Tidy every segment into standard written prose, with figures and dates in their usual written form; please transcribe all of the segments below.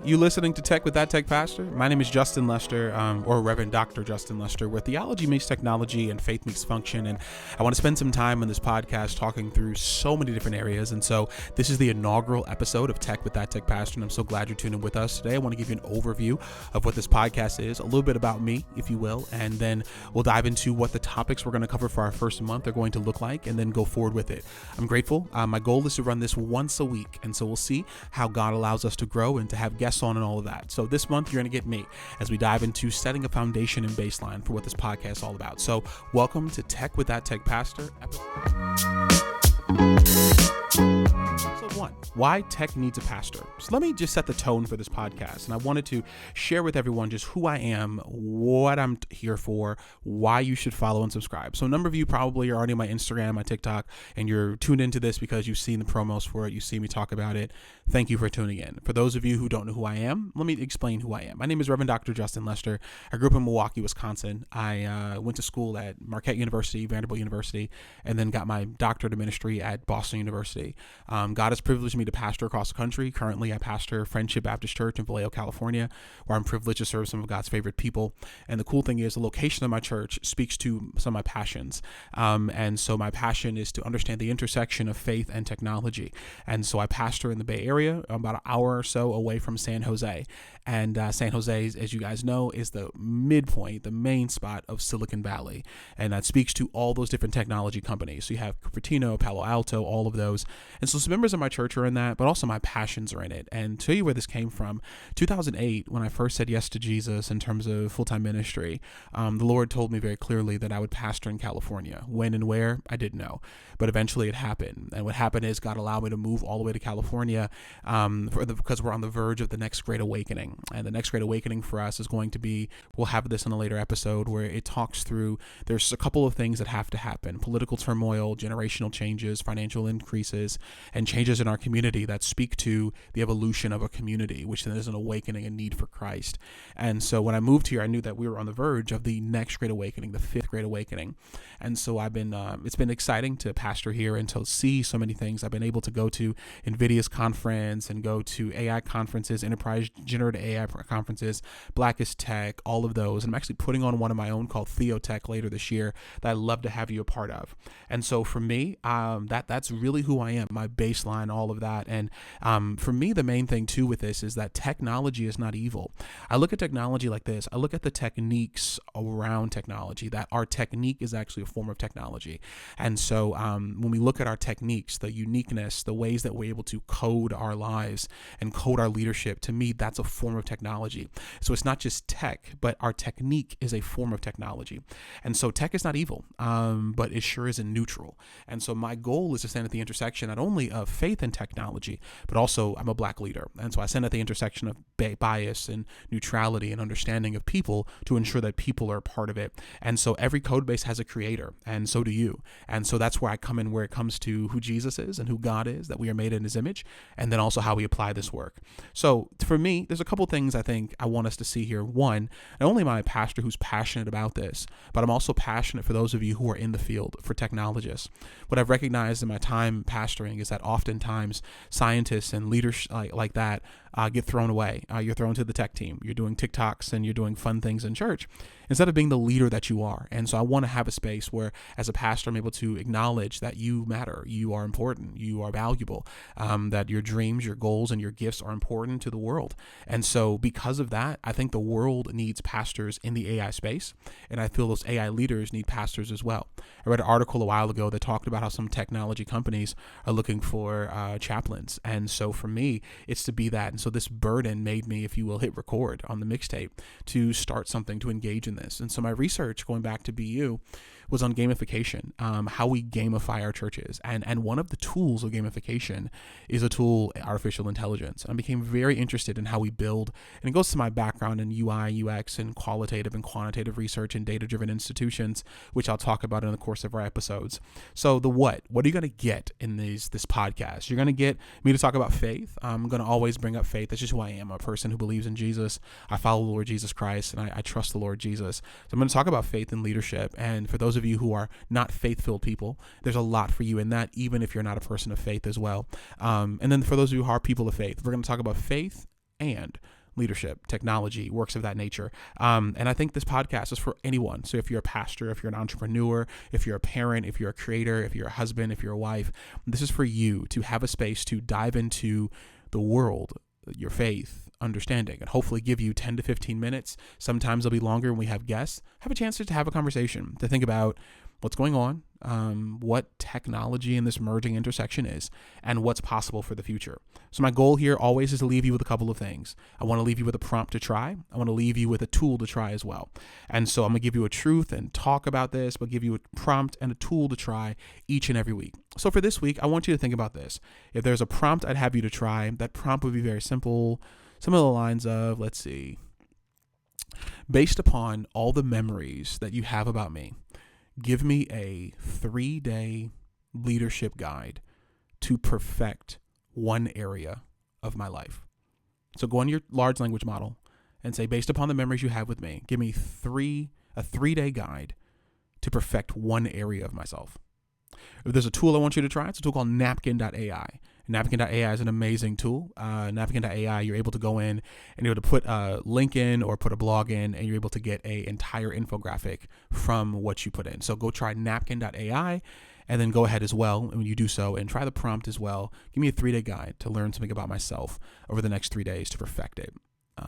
You listening to Tech with That Tech Pastor? My name is Justin Lester, or Reverend Dr. Justin Lester, where theology meets technology and faith meets function. And I want to spend some time on this podcast talking through so many different areas. And so this is the inaugural episode of Tech with That Tech Pastor, and I'm so glad you're tuning with us today. I want to give you an overview of what this podcast is, a little bit about me, if you will, and then we'll dive into what the topics we're going to cover for our first month are going to look like, and then go forward with it. I'm grateful. My goal is to run this once a week, and so we'll see how God allows us to grow and to have guests on and all of that. So this month you're going to get me as we dive into setting a foundation and baseline for what this podcast is all about. So welcome to Tech with That Tech Pastor. Episode 1, why tech needs a pastor. So let me just set the tone for this podcast. And I wanted to share with everyone just who I am, what I'm here for, why you should follow and subscribe. So a number of you probably are already on my Instagram, my TikTok, and you're tuned into this because you've seen the promos for it. You see me talk about it. Thank you for tuning in. For those of you who don't know who I am, let me explain who I am. My name is Reverend Dr. Justin Lester. I grew up in Milwaukee, Wisconsin. I went to school at Marquette University, Vanderbilt University, and then got my doctorate of ministry at Boston University. God has privileged me to pastor across the country. Currently, I pastor Friendship Baptist Church in Vallejo, California, where I'm privileged to serve some of God's favorite people. And the cool thing is the location of my church speaks to some of my passions. And so my passion is to understand the intersection of faith and technology. And so I pastor in the Bay Area, about an hour or so away from San Jose. And San Jose, as you guys know, is the midpoint, the main spot of Silicon Valley. And that speaks to all those different technology companies. So you have Cupertino, Palo Alto, all of those. And so some members of my church are in that, but also my passions are in it. And to tell you where this came from, 2008, when I first said yes to Jesus in terms of full-time ministry, the Lord told me very clearly that I would pastor in California. When and where, I didn't know. But eventually it happened. And what happened is God allowed me to move all the way to California because we're on the verge of the next great awakening. And the next great awakening for us is going to be, we'll have this in a later episode where it talks through, there's a couple of things that have to happen: political turmoil, generational changes, financial increases, and changes in our community that speak to the evolution of a community, which then is an awakening and need for Christ. And so when I moved here, I knew that we were on the verge of the next great awakening, the fifth great awakening. And so I've been, it's been exciting to pastor here and to see so many things. I've been able to go to NVIDIA's conference and go to AI conferences, enterprise generative AI conferences, Blackest Tech, all of those. And I'm actually putting on one of my own called Theotech later this year that I'd love to have you a part of. And so for me, that's really who I am, my baseline, all of that. And for me, the main thing too with this is that technology is not evil. I look at technology like this. I look at the techniques around technology, that our technique is actually a form of technology. And so when we look at our techniques, the uniqueness, the ways that we're able to code our lives and code our leadership, to me, that's a form of technology. So it's not just tech, but our technique is a form of technology. And so tech is not evil, but it sure isn't neutral. And so my goal is to stand at the intersection not only of faith and technology, but also I'm a Black leader. And so I stand at the intersection of bias and neutrality and understanding of people to ensure that people are a part of it. And so every code base has a creator, and so do you. And so that's where I come in, where it comes to who Jesus is and who God is, that we are made in his image, and then also how we apply this work. So for me, there's a couple things I think I want us to see here. One, not only am I a pastor who's passionate about this, but I'm also passionate for those of you who are in the field, for technologists. What I've recognized in my time pastoring is that oftentimes scientists and leaders like that get thrown away. You're thrown to the tech team. You're doing TikToks and you're doing fun things in church instead of being the leader that you are. And so I want to have a space where, as a pastor, I'm able to acknowledge that you matter, you are important, you are valuable, that your dreams, your goals, and your gifts are important to the world. And so because of that, I think the world needs pastors in the AI space, and I feel those AI leaders need pastors as well. I read an article a while ago that talked about how some technology companies are looking for chaplains. And so for me, it's to be that. And so this burden made me, if you will, hit record on the mixtape to start something, to engage in this. And so my research, going back to BU, was on gamification, how we gamify our churches. And one of the tools of gamification is a tool, artificial intelligence. And I became very interested in how we build, and it goes to my background in UI, UX, and qualitative and quantitative research and data-driven institutions, which I'll talk about in the course of our episodes. So the what are you going to get in this podcast? You're going to get me to talk about faith. I'm going to always bring up faith. That's just who I am, a person who believes in Jesus. I follow the Lord Jesus Christ, and I trust the Lord Jesus. So I'm going to talk about faith and leadership. And for those of you who are not faith-filled people, there's a lot for you in that, even if you're not a person of faith as well. And then for those of you who are people of faith, we're going to talk about faith and leadership, technology, works of that nature. And I think this podcast is for anyone. So if you're a pastor, if you're an entrepreneur, if you're a parent, if you're a creator, if you're a husband, if you're a wife, this is for you to have a space to dive into the world, your faith, understanding, and hopefully give you 10 to 15 minutes. Sometimes it'll be longer when we have guests. Have a chance to have a conversation, to think about what's going on, what technology in this merging intersection is, and what's possible for the future. So my goal here always is to leave you with a couple of things. I want to leave you with a prompt to try. I want to leave you with a tool to try as well. And so I'm going to give you a truth and talk about this, but give you a prompt and a tool to try each and every week. So for this week, I want you to think about this. If there's a prompt I'd have you to try, that prompt would be very simple. Some of the lines of, let's see, based upon all the memories that you have about me, give me a 3-day leadership guide to perfect one area of my life. So go on your large language model and say, based upon the memories you have with me, give me a 3-day guide to perfect one area of myself. If there's a tool I want you to try, it's a tool called Napkin.ai. Napkin.ai is an amazing tool. Napkin.ai, you're able to go in and you're able to put a link in or put a blog in, and you're able to get an entire infographic from what you put in. So go try Napkin.ai, and then go ahead as well, and when you do so, and try the prompt as well. Give me a 3-day guide to learn something about myself over the next 3 days to perfect it.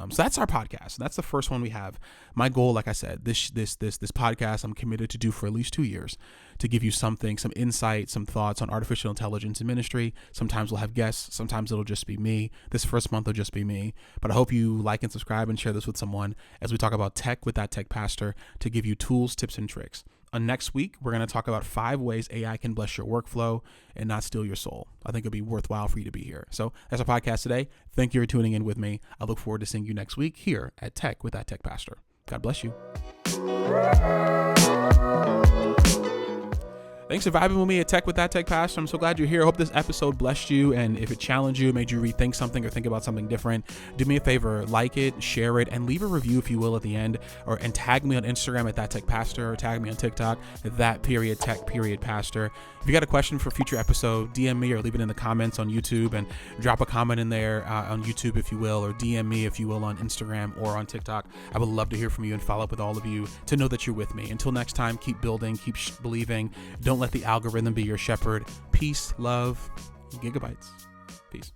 So that's our podcast. That's the first one we have. My goal, like I said, this podcast I'm committed to do for at least 2 years, to give you something, some insight, some thoughts on artificial intelligence in ministry. Sometimes we'll have guests. Sometimes it'll just be me. This first month will just be me. But I hope you like and subscribe and share this with someone as we talk about tech with that tech pastor, to give you tools, tips, and tricks. Next week, we're going to talk about 5 ways AI can bless your workflow and not steal your soul. I think it'll be worthwhile for you to be here. So that's our podcast today. Thank you for tuning in with me. I look forward to seeing you next week here at Tech with That Tech Pastor. God bless you. Thanks for vibing with me at Tech with That Tech Pastor. I'm so glad you're here. I hope this episode blessed you, and if it challenged you, made you rethink something or think about something different, do me a favor, like it, share it, and leave a review if you will at the end, and tag me on Instagram at That Tech Pastor, or tag me on TikTok at That_Tech_Pastor. If you got a question for a future episode, DM me or leave it in the comments on YouTube, and drop a comment in there on YouTube if you will, or DM me if you will on Instagram or on TikTok. I would love to hear from you and follow up with all of you to know that you're with me. Until next time, keep building, keep believing. Don't let the algorithm be your shepherd. Peace, love, gigabytes. Peace.